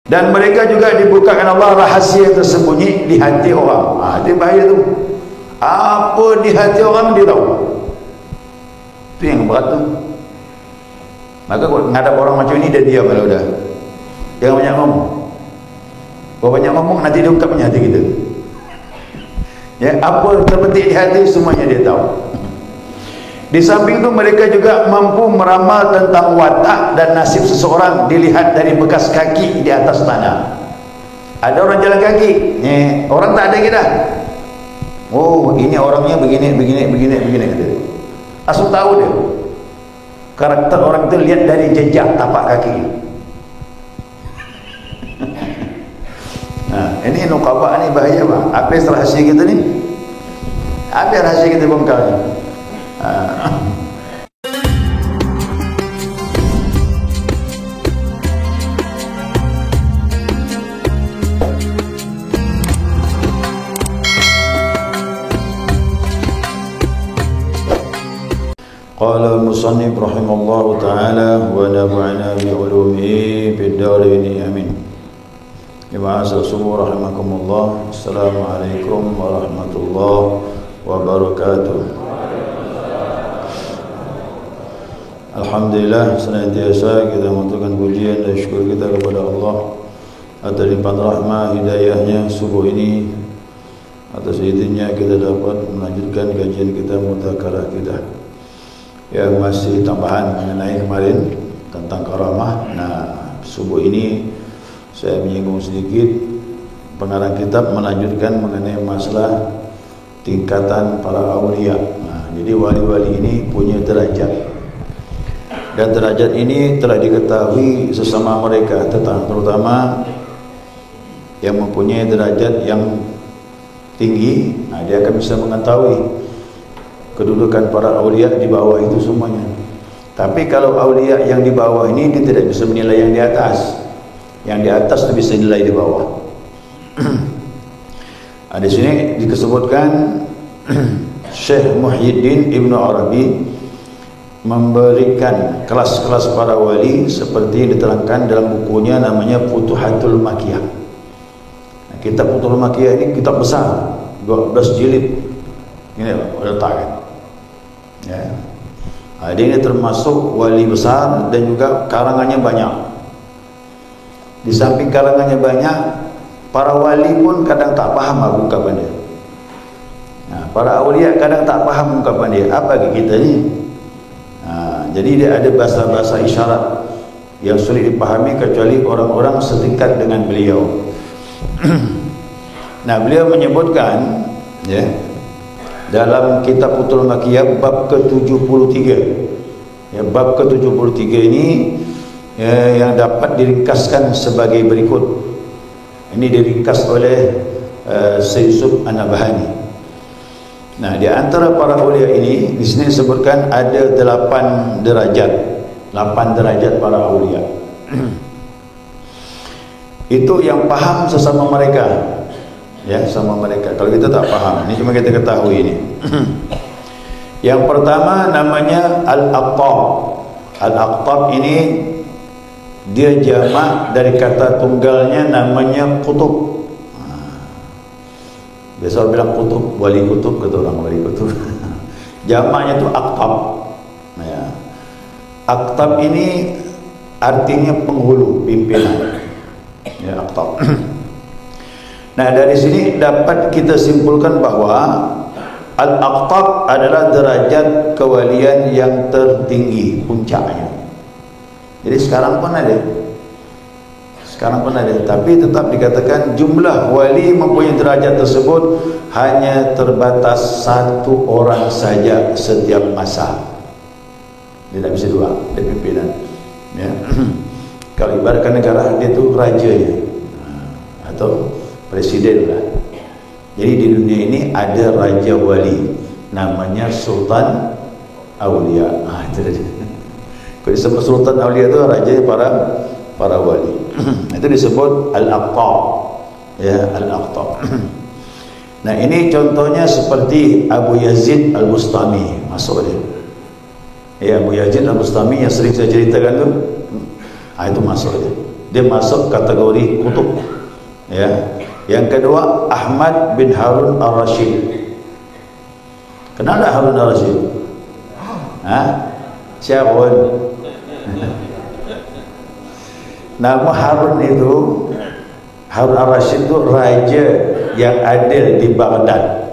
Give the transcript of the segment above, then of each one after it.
Dan mereka juga dibukakan Allah rahasia yang tersembunyi di hati orang. Itu bahaya tu. Apa di hati orang dia tahu. Itu yang berat tu. Maka kalau ngadap orang macam ini, dia diam kalau dah. Jangan banyak ngomong. Kalau banyak ngomong nanti dia ungkapnya hati kita. Ya, apa terbetik di hati semuanya dia tahu. Di samping itu mereka juga mampu meramal tentang watak dan nasib seseorang dilihat dari bekas kaki di atas tanah. Ada orang jalan kaki, orang tak ada kita. Oh, ini orangnya begini kata. Langsung tahu dia. Karakter orang itu lihat dari jejak tapak kaki. Nah, ini nuqaba ni bahaya bang. Apa rahasia kita ni? Apa rahasia kita bongkar ni? Qala al-musannif rahimallahu ta'ala wa nafa'ana bi ulumihi fid dharain amin. Ma'asyiral subuh rahimakumullah. Assalamualaikum warahmatullahi wabarakatuh. Alhamdulillah, senantiasa kita mengucapkan pujian dan syukur kita kepada Allah atas limpahan rahmah hidayahnya subuh ini. Atas izinnya kita dapat melanjutkan kajian kita mudzakarah kita yang masih tambahan mengenai kemarin tentang karamah. Nah, subuh ini saya menyinggung sedikit pengarang kitab melanjutkan mengenai masalah tingkatan para awliya. Nah, jadi wali-wali ini punya derajat, dan derajat ini telah diketahui sesama mereka, terutama yang mempunyai derajat yang tinggi. Nah, dia akan bisa mengetahui kedudukan para awliya di bawah itu semuanya. Tapi kalau awliya yang di bawah ini, dia tidak bisa menilai yang di atas. Yang di atas itu bisa nilai di bawah. Di sini disebutkan Syekh Muhyiddin Ibn Arabi memberikan kelas-kelas para wali seperti yang diterangkan dalam bukunya namanya Futuhatul Makkiyah. Nah, kitab Futuhatul Makkiyah ini kitab besar, 12 jilid. Ini letakkan. Ya. Ini termasuk wali besar dan juga karangannya banyak. Di samping karangannya banyak, para wali pun kadang tak paham apa ungkapan dia. Nah, para awliya kadang tak paham ungkapan dia. Apa kita ni? Nah, jadi dia ada bahasa-bahasa isyarat yang sulit dipahami kecuali orang-orang setingkat dengan beliau. Nah, beliau menyebutkan, ya, dalam kitab Futuhatul Makkiyah bab ke-73. Ya, bab ke-73 ini yang dapat diringkaskan sebagai berikut. Ini diringkas oleh Syekh Yusuf An-Nabhani. Nah, di antara para awliya ini di sini disebutkan ada 8 derajat. 8 derajat para awliya. Itu yang paham sesama mereka. Ya, sama mereka. Kalau kita tak paham, ini cuma kita ketahui ini. Yang pertama namanya Al-Aqtab. Al-Aqtab ini dia jamak dari kata tunggalnya namanya kutub. Biasa orang bilang kutub, wali kutub, kata orang wali kutub. Jamaknya itu Aqtab. Ya. Aqtab ini artinya penghulu, pimpinan. Ya, Aqtab. Nah, dari sini dapat kita simpulkan bahwa Al-Aqtab adalah derajat kewalian yang tertinggi, puncaknya. Jadi sekarang pun ada. Tapi tetap dikatakan jumlah wali mempunyai derajat tersebut hanya terbatas 1 orang saja setiap masa. Tidak bisa 2, dia pimpinan. Ya. Kalau ibaratkan negara, dia itu rajanya atau presiden lah. Jadi di dunia ini ada raja wali, namanya Sultan Aulia. Itu dia. Kalau disebut Sultan Aulia itu raja para wali. Itu disebut Al-Aqtab. Ya, Al-Aqtab. Nah, ini contohnya seperti Abu Yazid Al-Bustami, masuk dia. Ya, Abu Yazid Al-Bustami yang sering saya ceritakan tu, itu masuk dia. dia masuk kategori kutub. Ya. Yang kedua, Ahmad bin Harun Ar-Rasyid. Kenal tak Harun Ar-Rasyid? Siapa? Nama Harun itu, Harun Ar-Rasyid itu raja yang adil di Baghdad.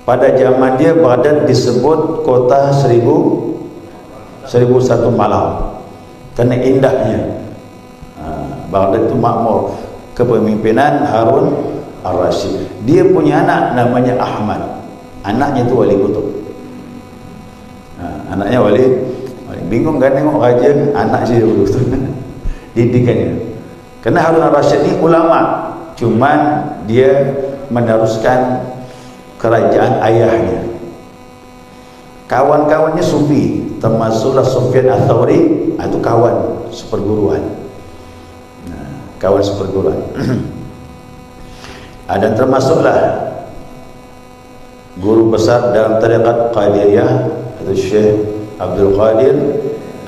Pada zaman dia, Baghdad disebut kota 1001 malam karena indahnya. Baghdad itu makmur. Kepemimpinan Harun Ar-Rasyid. Dia punya anak namanya Ahmad. Anaknya itu wali kutub. Anaknya wali. Bingung kan tengok raja, anak dia wali kutub. Didikannya. Karena Harun Ar-Rasyid ini ulama, cuman dia meneruskan kerajaan ayahnya. Kawan-kawannya sufi, termasuklah Sufyan Ats-Tsauri, itu kawan seperguruan. Kawan seperguruan. Dan termasuklah guru besar dalam tarekat Qadiriyah, itu Syekh Abdul Qadir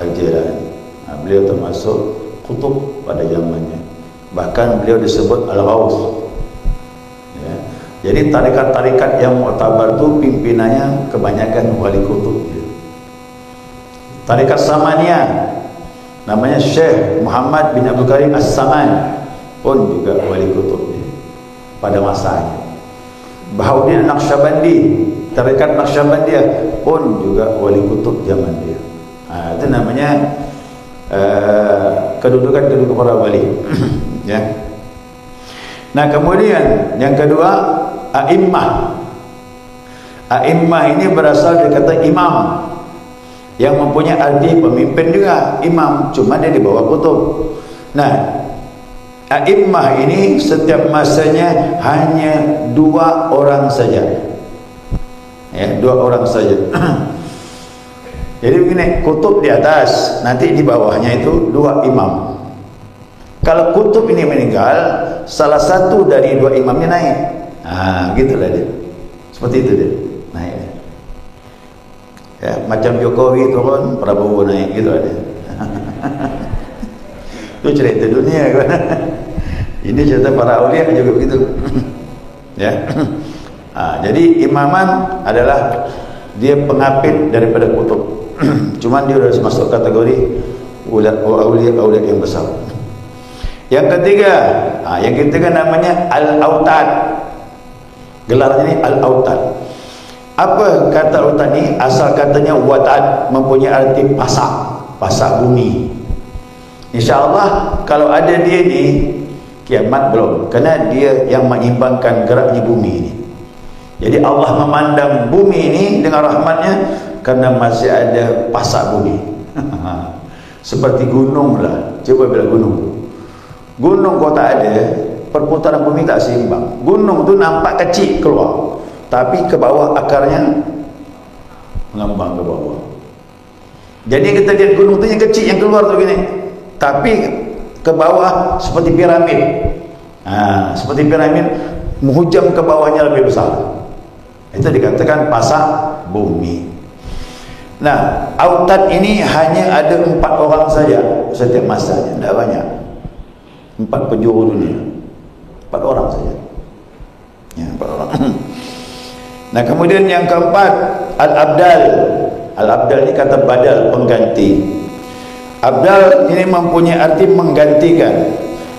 Al-Jilani. Beliau termasuk kutub pada zamannya. Bahkan beliau disebut Al-Ghaus. Ya. Jadi tarekat-tarekat yang muktabar itu pimpinannya kebanyakan wali kutub. Tarekat Samaniyah namanya Syekh Muhammad bin Abdul Karim As-Saman, pun juga wali kutub pada masanya. Bahauddin Naqsyabandi, tarekat Naqsyabandiyah, pun juga wali kutub zaman dia. Itu namanya kedudukan para wali. Ya. Nah, kemudian yang kedua, a'immah. A'immah ini berasal dari kata imam, yang mempunyai arti pemimpin juga, imam, cuma dia di bawah kutub. Nah, a'immah ini setiap masanya hanya 2 orang saja. Ya, 2 orang saja. Jadi begini, kutub di atas, nanti di bawahnya itu 2 imam. Kalau kutub ini meninggal, salah satu dari 2 imamnya naik. Gitulah dia. Seperti itu dia. Naik. Ya, macam Jokowi turun, Prabowo naik, gitu ada. Itu cerita dunia kan. Ini cerita para aulia juga begitu. Ya. Jadi imaman adalah dia pengapit daripada kutub. Cuman dia sudah masuk kategori aulia yang besar. Yang ketiga namanya Al-Autad. Gelarnya ini Al-Autad. Apa kata autad ini? Asal katanya watad, mempunyai arti pasak bumi. InsyaAllah kalau ada dia ni, kiamat belum, kerana dia yang mengimbangkan geraknya bumi ini. Jadi Allah memandang bumi ini dengan rahmatnya karena masih ada pasak bumi. Seperti gunung lah. Coba bila gunung kau tak ada, perputaran bumi tak seimbang. Gunung tu nampak kecil keluar, tapi ke bawah akarnya mengembang ke bawah. Jadi kita lihat gunung tu yang kecil yang keluar tu gini, tapi ke bawah seperti piramid. Seperti piramid, menghujam ke bawahnya lebih besar. Itu dikatakan pasak bumi. Nah, autad ini hanya ada 4 orang saja setiap masanya, tidak banyak. 4 penjuru dunia, 4 orang saja. Ya, 4 orang. Nah, kemudian yang keempat, Al-Abdal. Al-Abdal ini kata badal, pengganti. Abdal ini mempunyai arti menggantikan.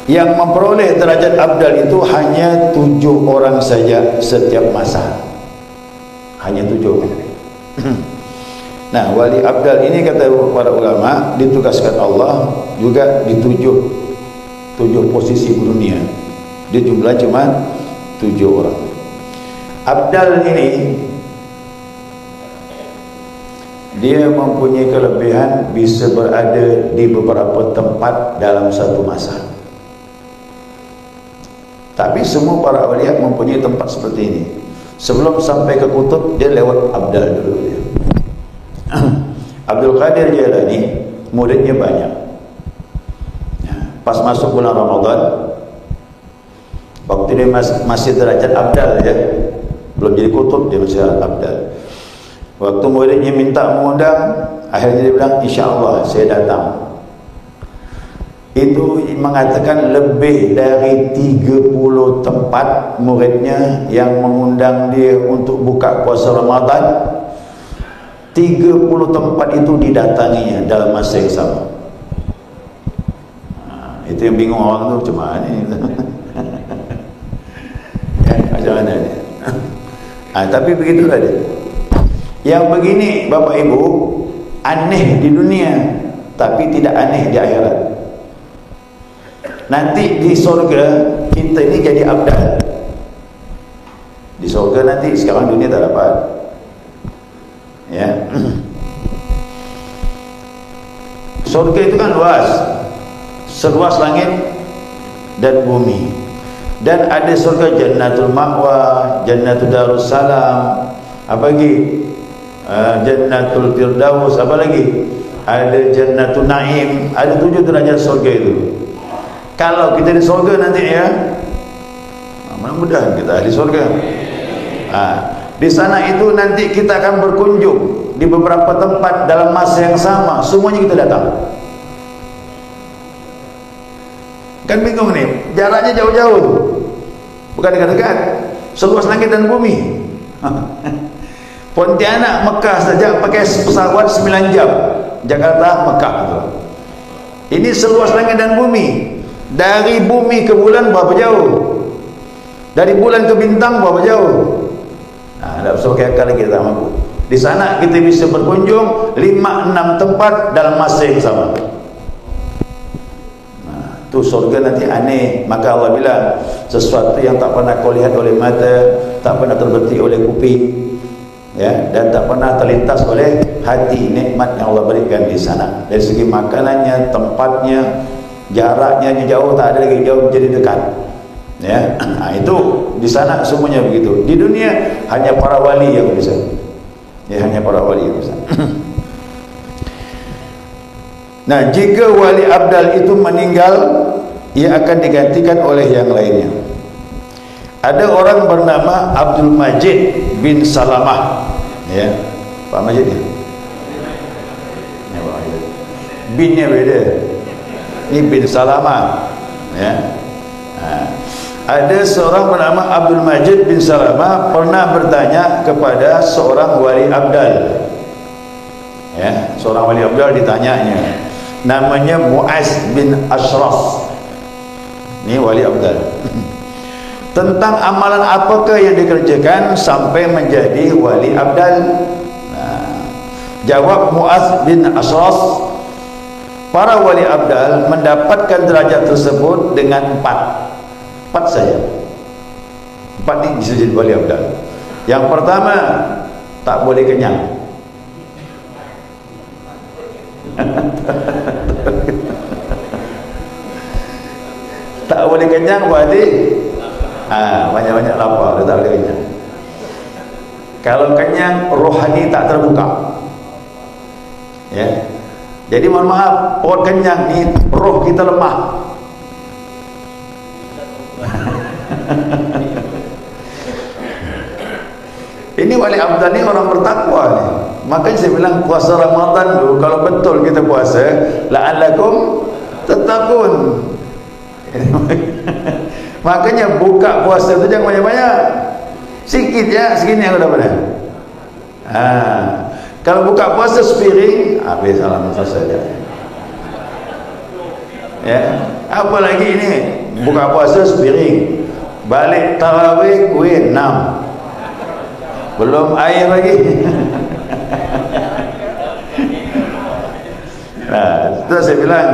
Yang memperoleh derajat Abdal itu hanya 7 orang saja setiap masa. Hanya 7 orang. Nah, wali Abdal ini kata para ulama ditugaskan Allah juga di 7 posisi dunia. Dia jumlah cuma 7 orang. Abdal ini dia mempunyai kelebihan bisa berada di beberapa tempat dalam satu masa. Tapi semua para awliya mempunyai tempat seperti ini. Sebelum sampai ke kutub, dia lewat Abdal dulu dia. Abdul Qadir Jailani muridnya banyak. Pas masuk bulan Ramadan, waktu dia masih derajat Abdal ya, belum jadi kutub, dia masih Abdal. Waktu muridnya minta mengundang, akhirnya dia bilang, insya Allah saya datang. itu mengatakan lebih dari 30 tempat muridnya yang mengundang dia untuk buka puasa Ramadan. 30 tempat itu didatanginya dalam masa yang sama. Itu yang bingung orang tu, macam mana ni? Ya, macam mana ni? Tapi begitulah dia. Yang begini Bapak Ibu, aneh di dunia tapi tidak aneh di akhirat. Nanti di surga kita ini jadi abdal. Di surga nanti, sekarang dunia tak dapat. Ya. Surga itu kan luas, seluas langit dan bumi. Dan ada surga Jannatul Ma'wa, Jannatul Darussalam, apa lagi? Jannatul Firdaus, apa lagi? Ada Jannatul Naim. Ada 7 derajat surga itu. Kalau kita di surga nanti ya, mudah-mudahan kita ahli surga. Di sana itu nanti kita akan berkunjung di beberapa tempat dalam masa yang sama. Semuanya kita datang. Kan bingung nih, jaraknya jauh-jauh, bukan dekat-dekat, seluas langit dan bumi. Pontianak, Mekah saja pakai pesawat 9 jam. Jakarta, Mekah itu. Ini seluas langit dan bumi. Dari bumi ke bulan berapa jauh? Dari bulan ke bintang berapa jauh? Tak usah pakai akal lagi, tak mampu. Di sana kita bisa berkunjung 5-6 tempat dalam masa yang sama. Tu surga nanti aneh. Maka Allah bilang, sesuatu yang tak pernah kau lihat oleh mata, tak pernah terbetik oleh kuping, ya, dan tak pernah terlintas oleh hati, nikmat yang Allah berikan di sana. Dari segi makanannya, tempatnya, jaraknya jauh, tak ada lagi, jauh menjadi dekat. Ya, itu di sana semuanya begitu. Di dunia hanya para wali yang bisa. Ya, hanya para wali yang bisa. Nah, jika wali abdal itu meninggal, ia akan digantikan oleh yang lainnya. Ada orang bernama Abdul Majid bin Salamah. Ya, Pak Majid ni. Ya, Pak Majid. Binnya beda. Ini bin Salamah. Ya. Ada seorang bernama Abdul Majid bin Salamah pernah bertanya kepada seorang wali abdal. Ya, seorang wali abdal ditanyanya. Namanya Muaz bin Ashraf. Ini wali abdal. Tentang amalan apakah yang dikerjakan sampai menjadi wali abdal? Jawab Muaz bin Ashraf, para wali abdal mendapatkan derajat tersebut dengan 4 saja. 4 ini bisa jadi wali abdal. Yang pertama, tak boleh kenyang. Tak boleh kenyang berarti banyak-banyak lapar, dia tak boleh kenyang. Kalau kenyang, rohani tak terbuka. Ya. Jadi mohon maaf, perut kenyang ni roh kita lemah. Ini wali abdal ni orang bertakwa ni. Makanya saya bilang puasa Ramadan tu, kalau betul kita puasa, la'allakum tattaqun. Makanya buka puasa tu jangan banyak-banyak. Sikit ya, segini aku dah pernah. Kalau buka puasa sepiring, habis salam selesai je. Ya, apa lagi ini? Buka puasa sepiring. Balik tarawih kuih 6. Belum air lagi. Itu saya bilang,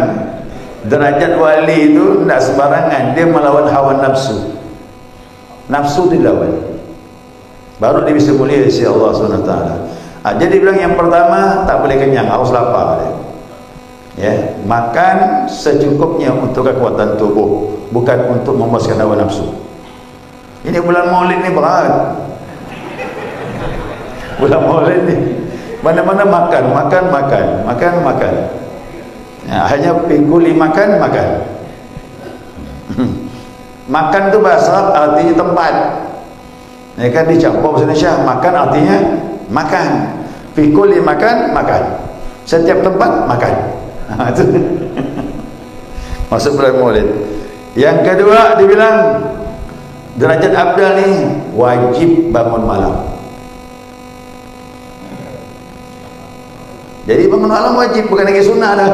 derajat wali itu tidak sembarangan. Dia melawan hawa nafsu. Nafsu dilawan, baru dia bisa mulia di sisi Allah SWT. Jadi bilang yang pertama, tak boleh kenyang, harus lapar. Ya, makan secukupnya untuk kekuatan tubuh, bukan untuk memuaskan hawa nafsu. Ini bulan Maulid ni berat. Bulan Maulid ni mana-mana makan. Ya, hanya pikuli makan. Makan tu bahasa Arab artinya tempat. Ya kan, dicampur bahasa Indonesia. Makan artinya makan. Pikuli makan. Setiap tempat makan. Masuk bulan Maulid. Yang kedua dia bilang derajat abdal ni wajib bangun malam. Jadi bangun malam wajib, bukan lagi sunnah dah.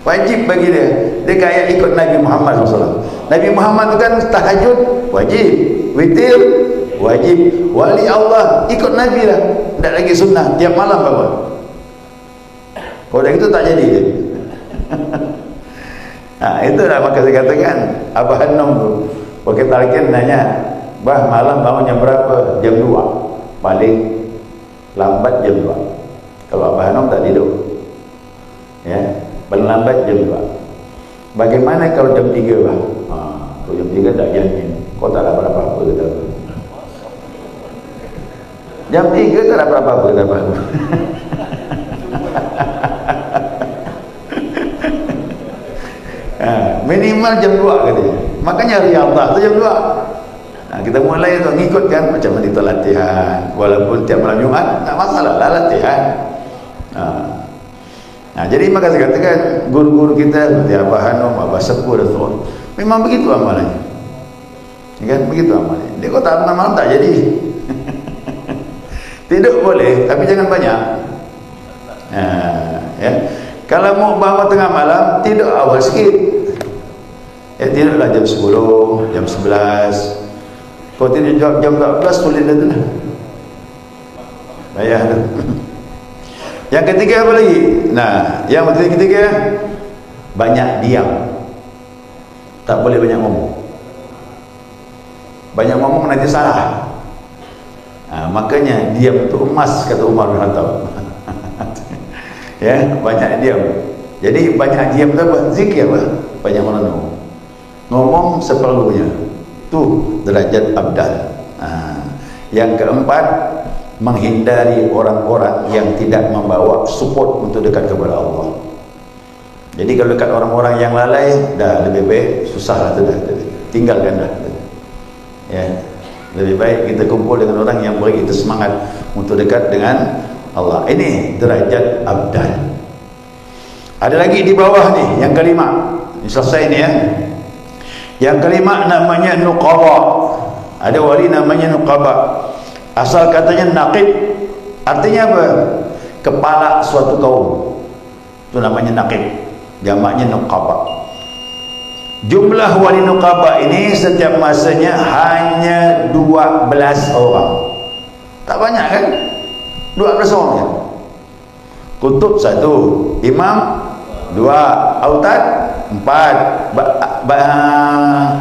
Wajib bagi dia. Dia kayak ikut Nabi Muhammad SAW. Nabi Muhammad tu kan tahajud wajib, witir wajib, wali Allah ikut Nabi lah, tak lagi sunnah, tiap malam bangun. Kalau dah itu tak jadi dia. Itulah maka saya katakan Abah Hanum tu wakil talqin nanya, bah malam bangun jam berapa? Jam 2, paling lambat jam 2. Kalau Abah Hanum tak tidur, ya, paling lambat jam 2. Bagaimana kalau jam 3 bah? Kalau jam 3 tak jamin, kau tak dapat apa-apa kata apa. Jam 3 tak dapat apa-apa kata apa. Minimal jam 2 katanya. Makanya riyadhah tu jam 2. Kita mulai tu ngikutkan macam mana kita latihan. Walaupun tiap malam Jumaat tak masalah lah latihan. Jadi maka saya katakan guru-guru kita seperti Abah Hanum, Abah Sepuh dan sebagainya, memang begitu amalannya. Ya kan, begitu amalannya. Dia kau tak malam tak jadi. Tidur boleh, tapi jangan banyak. Ya. Kalau mau bangun tengah malam, tidur awal sikit. Tidurlah jam 10, jam 11. Kalau tidur jam 12, sulit dah tu lah. Payah tu. Yang ketiga apa lagi? Yang ketiga banyak diam. Tak boleh banyak ngomong. Banyak ngomong nanti salah. Makanya diam itu emas, kata Umar bin Khattab. Ya, banyak diam. Jadi banyak diam tu apa? Zikir apa? Banyak merenung. Ngomong seperlunya. Tu derajat abdal. Yang keempat, menghindari orang-orang yang tidak membawa support untuk dekat kepada Allah. Jadi kalau dekat orang-orang yang lalai, dah lebih baik susah lah tu dah. Tinggalkan dah. Ya. Lebih baik kita kumpul dengan orang yang beri kita semangat untuk dekat dengan Allah. Ini derajat abdal. Ada lagi di bawah ni, yang kelima. Ini selesai ni ya. Yang kelima namanya nuqaba. Ada wali namanya nuqaba. Asal katanya naqib, artinya apa? Kepala suatu kaum. Itu namanya naqib. Jamaknya nuqaba. Jumlah wali nuqaba ini setiap masanya hanya 12 orang. Tak banyak kan? 12 orang ya. Kutub 1, imam 2, autad 4,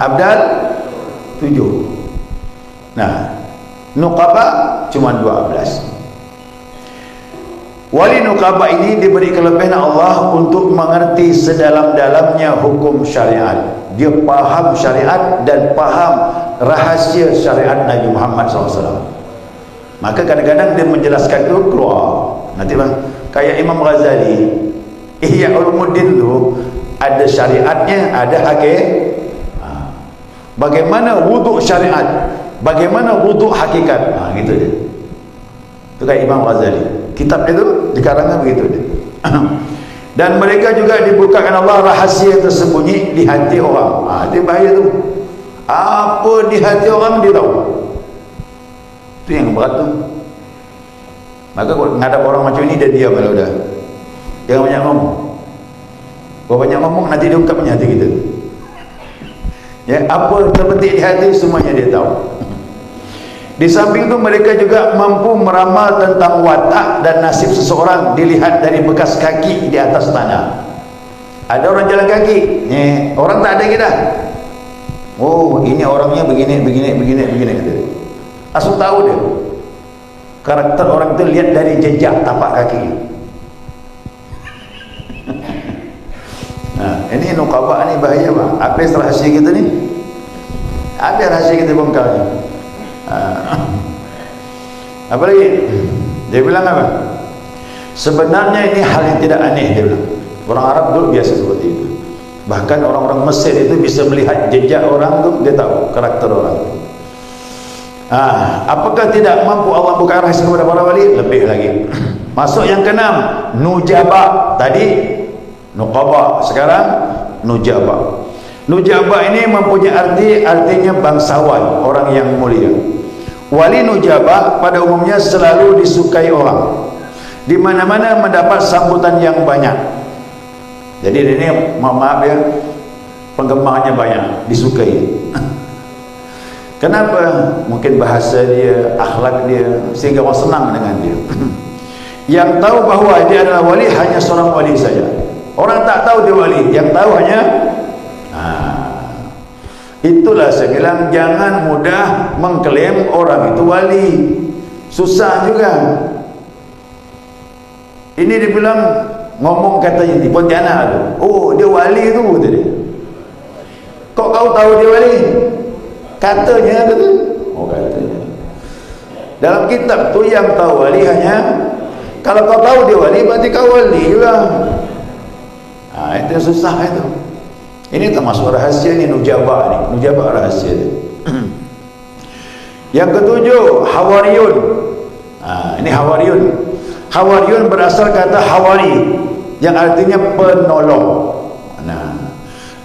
abdal 7. Nuqaba cuma 12. Wali nuqaba ini diberi kelebihan Allah untuk mengerti sedalam-dalamnya hukum syariat. Dia faham syariat dan faham rahasia syariat Nabi Muhammad SAW. Maka kadang-kadang dia menjelaskan itu keluar. Nanti bang, kayak Imam Ghazali, Ihya Ulumuddin tu ada syariatnya, ada hakikat. Bagaimana wuduk syariat, bagaimana wuduk hakikat. Gitu dia. Itu kayak Imam Ghazali. Kitab itu dikarangkan begitu dia. Dan mereka juga dibukakan Allah rahasia tersembunyi di hati orang. Itu bahaya tu. Apa di hati orang dia tahu. Itu yang berat tu. Maka kalau ngadap orang macam ini dia diam kalau dah. Jangan banyak ngomong. Kalau banyak ngomong nanti dia ungkapnya hati kita. Ya, apa terbetik di hati semuanya dia tahu. Di samping itu mereka juga mampu meramal tentang watak dan nasib seseorang dilihat dari bekas kaki di atas tanah. Ada orang jalan kaki, orang tak ada kita. Oh, ini orangnya begini. Langsung tahu dia. Karakter orang itu lihat dari jejak tapak kaki. Ini nuqaba ni bahaya bang. Apa rahasia kita ni? Apa rahasia kita bongkar ni? Apa lagi? Dia bilang apa? Sebenarnya ini hal yang tidak aneh, dia bilang. Orang Arab dulu biasa seperti itu. Bahkan orang-orang Mesir itu bisa melihat jejak orang tu, dia tahu karakter orang tu. Apakah tidak mampu Allah buka rahasia kepada para wali? Lebih lagi. Masuk yang keenam, nujaba. Tadi nuqaba, sekarang nujaba. Nujaba ini mempunyai artinya bangsawan, orang yang mulia. Wali nujaba pada umumnya selalu disukai orang, di mana-mana mendapat sambutan yang banyak. Jadi ini maaf ya, penggemarnya banyak, disukai. Kenapa? Mungkin bahasa dia, akhlak dia, sehingga orang senang dengan dia. Yang tahu bahawa dia adalah wali hanya seorang wali saja. Orang tak tahu dia wali, yang tahu hanya itulah saya bilang, jangan mudah mengklaim orang itu wali. Susah juga. Ini dibilang ngomong katanya di Pontianak tu, oh dia wali tu tadi. Kok kau tahu dia wali? Katanya tu. Oh katanya. Dalam kitab tu yang tahu wali hanya, kalau kau tahu dia wali berarti kau wali juga. Itu yang susah itu. Ini termasuk rahasia ni, nujaba ni. Nujaba rahasia ni. Yang ketujuh, hawariyun. Ini hawariyun. Hawariyun berasal kata hawari, yang artinya penolong.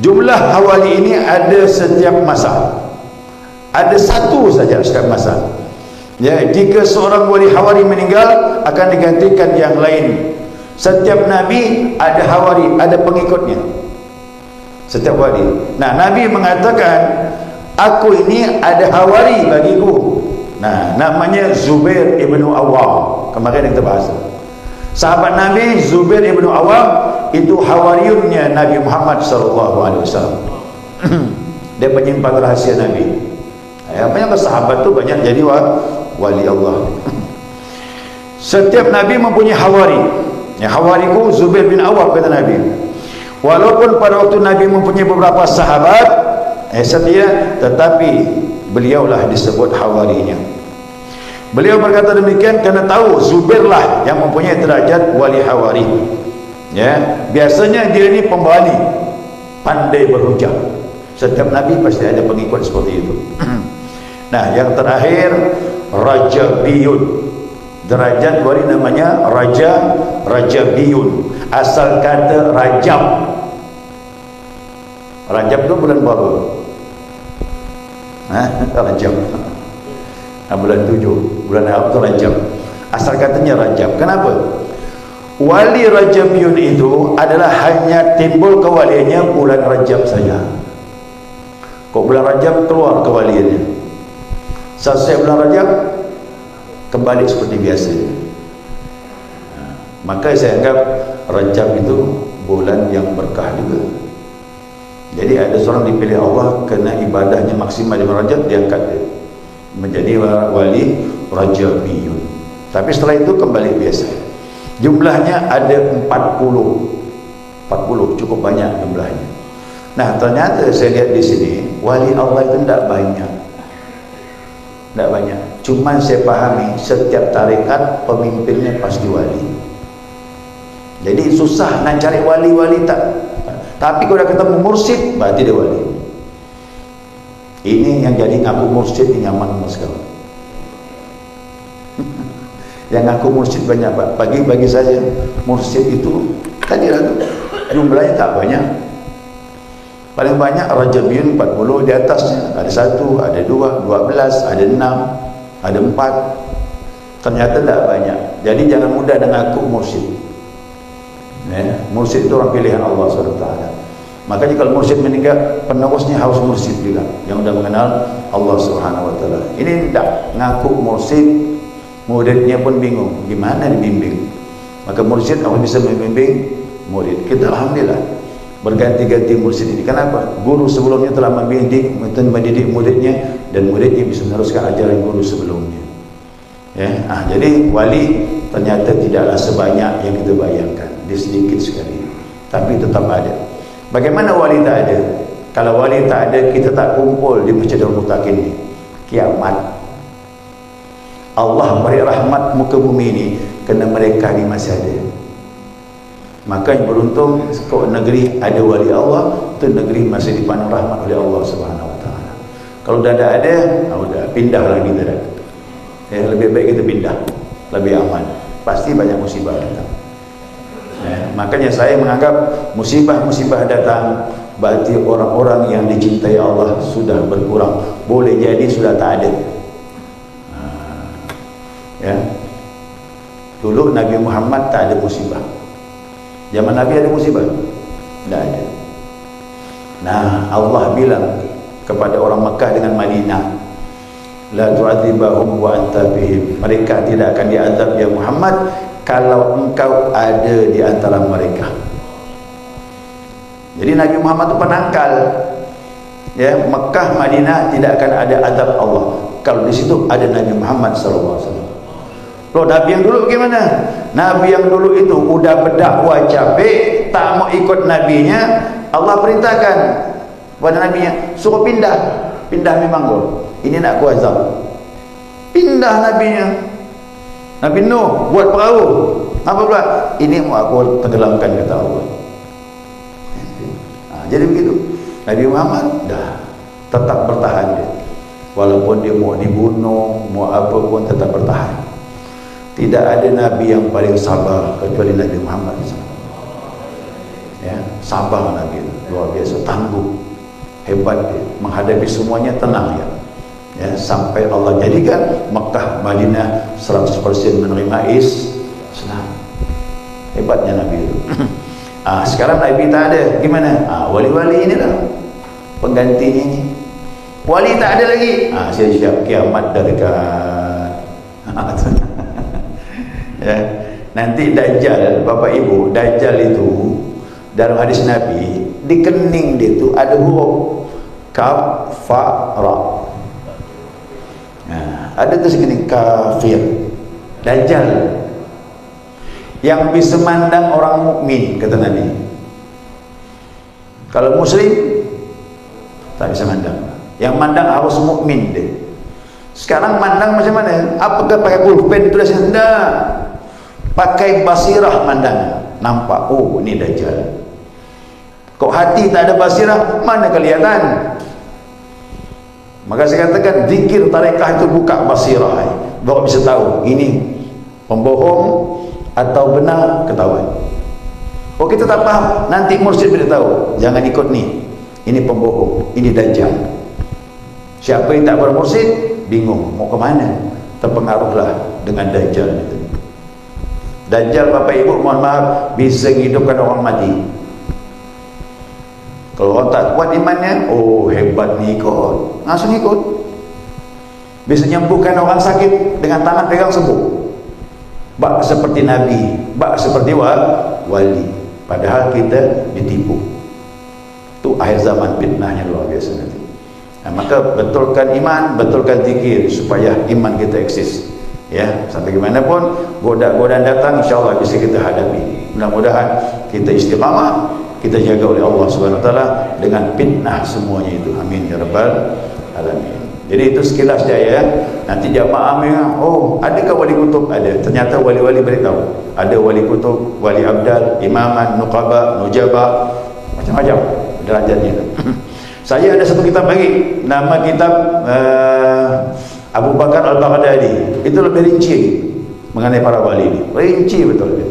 Jumlah hawari ini ada setiap masa. Ada satu saja setiap masa. Ya, jika seorang wali hawari meninggal, akan digantikan yang lain. Setiap nabi ada hawari, ada pengikutnya. Setiap wali. Nah, Nabi mengatakan, aku ini ada hawari bagiku. Nah, namanya Zubair ibnu Awam. Kemarin kita bahas. Sahabat Nabi Zubair ibnu Awam itu hawariyunnya Nabi Muhammad SAW. Dia penyimpan rahasia Nabi. Banyak sahabat tu banyak jadi wali Allah. Setiap Nabi mempunyai hawari. Hawariku Zubair bin Awam, kata Nabi. Walaupun pada waktu Nabi mempunyai beberapa sahabat setia, tetapi beliaulah disebut hawarinya. Beliau berkata demikian kerana tahu Zubairlah yang mempunyai derajat wali hawari. Biasanya dia ni pembawani, pandai berhujah. Setiap Nabi pasti ada pengikut seperti itu. Nah, yang terakhir, Rajabiyun. Derajat wali namanya Rajabiyun. Asal kata Rajab. Rajab itu bulan berapa? Rajab. Bulan 7. Bulan Arab itu Rajab. Asal katanya Rajab. Kenapa? Wali Rajabiyun itu adalah hanya timbul kewaliannya bulan Rajab saja. Kok bulan Rajab keluar kewaliannya. Selesai bulan Rajab kembali seperti biasa. Maka saya anggap Rajab itu bulan yang berkah juga. Jadi ada seorang dipilih Allah kerana ibadahnya maksimal di bulan Rajab, diangkat dia menjadi wali Rajabiyun. Tapi setelah itu kembali biasa. Jumlahnya ada 40 cukup banyak jumlahnya. Nah, ternyata saya lihat di sini wali Allah itu tidak banyak. Tidak banyak. Cuma saya pahami setiap tarekat pemimpinnya pasti wali. Jadi susah nak cari wali-wali tak. Tapi kalau dah ketemu mursyid, berarti dia wali. Ini yang jadi ngaku mursyid ni nyaman sekali. Yang ngaku mursyid banyak, Pak. Bagi saya mursyid itu tadi lah tu, jumlahnya tak banyak. Paling banyak Rajabiyun 40, di atasnya ada 1, ada 2, 12, ada 6, ada 4. Ternyata tak banyak. Jadi jangan mudah dengan ngaku mursyid. Mursyid itu orang pilihan Allah SWT. Makanya kalau mursyid meninggal, penerusnya harus mursyid juga, yang sudah mengenal Allah SWT. Ini tidak ngaku mursyid, muridnya pun bingung gimana dibimbing. Maka mursyid harus bisa membimbing murid. Kita alhamdulillah berganti-ganti mursyid ini. Kenapa? Guru sebelumnya telah mendidik muridnya, dan muridnya bisa meneruskan ajaran guru sebelumnya. Jadi wali ternyata tidaklah sebanyak yang kita bayangkan, dia sedikit sekali, tapi tetap ada. Bagaimana wali tak ada? Kalau wali tak ada, kita tak kumpul di Masjidil Muttaqin ni. Kiamat Allah beri rahmat muka bumi ini kerana mereka ni masih ada. Maka yang beruntung kalau negeri ada wali Allah, itu negeri masih dipandang rahmat oleh Allah SWT. Kalau dah ada, sudah pindah lagi kita dah. Lebih baik kita pindah, lebih aman. Pasti banyak musibah datang. Makanya saya menganggap musibah-musibah datang berarti orang-orang yang dicintai Allah sudah berkurang. Boleh jadi sudah tak ada. Ya. Dulu Nabi Muhammad tak ada musibah. Zaman Nabi ada musibah? Tak ada. Nah, Allah bilang kepada orang Mekah dengan Madinah, la tu'adzibahum wa anta bihim. Mereka tidak akan diazab ya Muhammad kalau engkau ada di antara mereka. Jadi Nabi Muhammad itu penangkal. Ya, Mekah, Madinah tidak akan ada azab Allah kalau di situ ada Nabi Muhammad sallallahu alaihi wasallam. Loh, Nabi yang dulu bagaimana? Nabi yang dulu itu udah berdakwah capek, tak mau ikut nabinya. Allah perintahkan kepada nabinya, suruh pindah memang kau. Ini nak ku azab. Pindah nabinya. Nabi Nuh buat perahu. Apa pula? Ini mau aku tenggelamkan, kata Allah. Jadi begitu. Nabi Muhammad dah tetap bertahan dia. Walaupun dia mau dibunuh, mau apa pun tetap bertahan. Tidak ada nabi yang paling sabar kecuali Nabi Muhammad. Ya, sabar Nabi, luar biasa, tangguh, hebat dia, menghadapi semuanya tenang ya. Ya, sampai Allah jadikan Mekah, Madinah 100% menerima Islam. Hebatnya Nabi itu. Sekarang Nabi tak ada, gimana? Wali-wali inilah penggantinya ini. Wali tak ada lagi. Siap-siap kiamat dah dekat. Ya, nanti Dajjal, Bapak Ibu, Dajjal itu dalam hadis Nabi di kening dia itu ada huruf kaf fa ra. Ada tu segini kafir. Dajjal yang bisa mandang orang mukmin, kata Nabi. Kalau muslim tak bisa mandang. Yang mandang harus mukmin dia. Sekarang mandang macam mana? Apakah pakai pulpen tulis hendak? Pakai basirah mandang, nampak, oh ini Dajjal. Kok hati tak ada basirah, mana kelihatan? Maka saya katakan zikir tarekah itu buka basirah, baru bisa tahu ini pembohong atau benar, ketahuan. Oh, kita tak faham, nanti mursyid beritahu, jangan ikut ni, ini pembohong, ini Dajjal. Siapa yang tak bermursyid bingung mau ke mana, terpengaruhlah dengan Dajjal itu. Dajjal, Bapak Ibu, mohon maaf, bisa menghidupkan orang mati. Kalau orang tak kuat imannya, oh hebat ni ikut, langsung ikut. Bisa menyembuhkan orang sakit dengan tangan pegang sembuh. Bak seperti Nabi, bak seperti wali. Padahal kita ditipu. Itu akhir zaman, fitnahnya luar biasa nanti. Maka betulkan iman, betulkan zikir supaya iman kita eksis. Ya, sampai gimana pun godaan datang, insyaAllah bisa kita hadapi. Mudah-mudahan kita istiqamah, kita jaga oleh Allah Subhanahu Wa Taala dengan fitnah semuanya itu. Amin ya rabbal alamin. Jadi itu sekilas dia ya. Nanti jamaah oh, adakah wali kutub? Ada. Ternyata wali-wali beritahu. Ada wali kutub, wali abdal, imaman, nuqaba, nujaba, macam-macam derajatnya. Saya ada satu kitab lagi, nama kitab Abu Bakar Al-Baghdadi. Itu lebih rinci mengenai para wali ini. Rinci betul dia.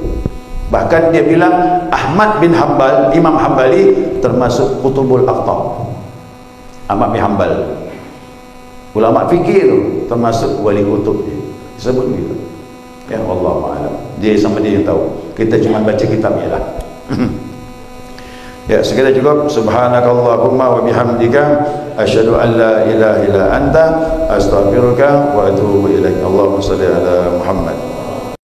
Bahkan dia bilang Ahmad bin Hanbal, Imam Hanbali termasuk Qutubul Aqtab. Ahmad bin Hanbal, ulama fikih itu termasuk wali kutub dia. Disebut begitu. Ya Allah a'lam. Dia sama dia yang tahu. Kita cuma baca kitabnya lah. Ya, sekali cukup. Subhanakallahumma wa bihamdika asyhadu an la ilaha illa anta astaghfiruka wa atubu ilaik. Allahumma shalli ala Muhammad.